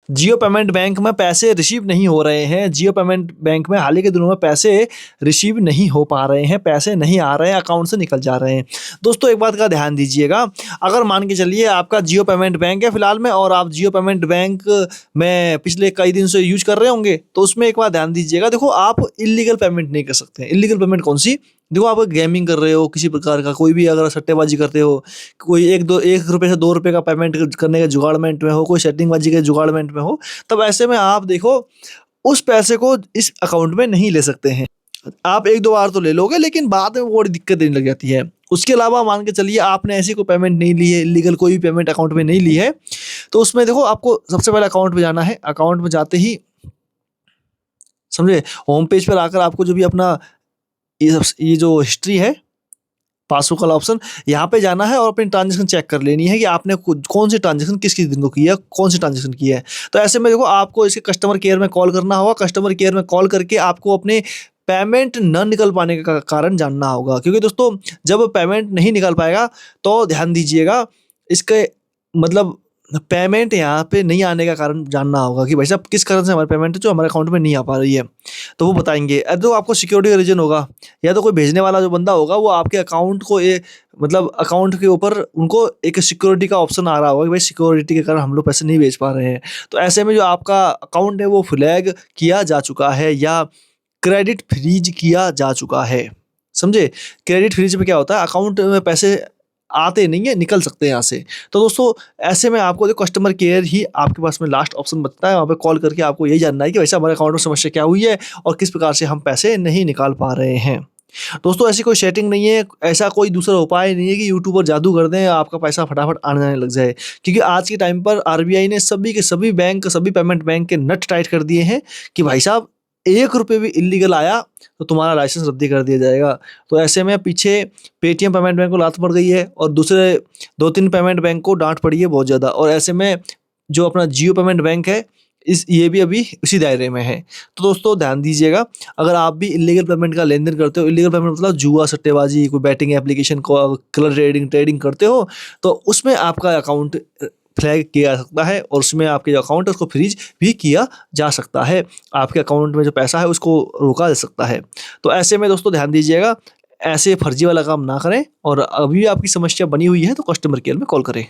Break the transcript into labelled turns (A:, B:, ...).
A: जियो payment bank में पैसे receive नहीं हो रहे हैं, जियो पेमेंट बैंक में हाल ही के दिनों में पैसे रिसीव नहीं हो पा रहे हैं, पैसे नहीं आ रहे हैं, अकाउंट से निकल जा रहे हैं। दोस्तों एक बात का ध्यान दीजिएगा, अगर मान के चलिए आपका जियो पेमेंट बैंक है फिलहाल में और आप जियो पेमेंट बैंक में पिछले कई दिन से यूज कर रहे होंगे, तो उसमें एक बात ध्यान दीजिएगा, देखो आप इलीगल पेमेंट नहीं कर सकते हैं। इलीगल पेमेंट कौन सी? देखो आप गेमिंग कर रहे हो किसी प्रकार का, कोई भी अगर सट्टेबाजी करते हो, कोई एक रुपये से 2 रुपये का पेमेंट करने के जुगाड़मेंट में हो, कोई सेटिंगबाजी के जुगाड़मेंट में हो, तब ऐसे में आप देखो उस पैसे को इस अकाउंट में नहीं ले सकते हैं। आप 1-2 बार तो ले लोगे लेकिन बाद में वो बड़ी दिक्कत देने लग जाती है। उसके अलावा मान के चलिए आपने ऐसी कोई पेमेंट नहीं ली है, इलीगल कोई भी पेमेंट अकाउंट में नहीं ली है, तो उसमें देखो आपको सबसे पहले अकाउंट में जाना है। अकाउंट में जाते ही समझे, होम पेज पर आकर आपको जो भी अपना ये जो हिस्ट्री है, पासबुक वाला ऑप्शन, यहाँ पे जाना है और अपनी ट्रांजेक्शन चेक कर लेनी है कि आपने कौन सी ट्रांजेक्शन किस किस दिन को की है, कौन सी ट्रांजेक्शन की है। तो ऐसे में देखो आपको इसके कस्टमर केयर में कॉल करना होगा। कस्टमर केयर में कॉल करके आपको अपने पेमेंट न निकल पाने का कारण जानना होगा, क्योंकि दोस्तों जब पेमेंट नहीं निकल पाएगा तो ध्यान दीजिएगा, इसके मतलब पेमेंट यहाँ पे नहीं आने का कारण जानना होगा कि भाई साहब किस कारण से हमारी पेमेंट जो हमारे अकाउंट में नहीं आ पा रही है, तो वो बताएंगे। तो आपको सिक्योरिटी का रीजन होगा, या तो कोई भेजने वाला जो बंदा होगा वो आपके अकाउंट को मतलब अकाउंट के ऊपर उनको एक सिक्योरिटी का ऑप्शन आ रहा होगा कि भाई सिक्योरिटी के कारण हम लोग पैसे नहीं भेज पा रहे हैं। तो ऐसे में जो आपका अकाउंट है वो फ्लैग किया जा चुका है या क्रेडिट फ्रीज किया जा चुका है, समझे। क्रेडिट फ्रीज में क्या होता है, अकाउंट में पैसे आते नहीं है, निकल सकते हैं यहाँ से। तो दोस्तों ऐसे में आपको जो कस्टमर केयर ही आपके पास में लास्ट ऑप्शन बचता है, वहाँ पे कॉल करके आपको यही जानना है कि वैसे हमारे अकाउंट में समस्या क्या हुई है और किस प्रकार से हम पैसे नहीं निकाल पा रहे हैं। दोस्तों ऐसी कोई सेटिंग नहीं है, ऐसा कोई दूसरा उपाय नहीं है कि यूट्यूब पर जादू कर दें आपका पैसा फटाफट आने जाने लग जाए, क्योंकि आज के टाइम पर आरबीआई ने सभी के सभी बैंक, सभी पेमेंट बैंक के नट टाइट कर दिए हैं कि भाई साहब 1 रुपये भी इलीगल आया तो तुम्हारा लाइसेंस रद्दी कर दिया जाएगा। तो ऐसे में पीछे पेटीएम पेमेंट बैंक को लात पड़ गई है और दूसरे 2-3 पेमेंट बैंक को डांट पड़ी है बहुत ज़्यादा, और ऐसे में जो अपना जियो पेमेंट बैंक है ये भी अभी उसी दायरे में है। तो दोस्तों ध्यान दीजिएगा, अगर आप भी इलीगल पेमेंट का लेन देन करते हो, इलीगल पेमेंट मतलब जुआ सट्टेबाजी, कोई बैटिंग एप्लीकेशन को कलर ट्रेडिंग करते हो, तो उसमें आपका अकाउंट फ्लैग किया जा सकता है और उसमें आपके जो अकाउंट है उसको फ्रीज भी किया जा सकता है। आपके अकाउंट में जो पैसा है उसको रोका जा सकता है। तो ऐसे में दोस्तों ध्यान दीजिएगा, ऐसे फर्जी वाला काम ना करें, और अभी आपकी समस्या बनी हुई है तो कस्टमर केयर में कॉल करें।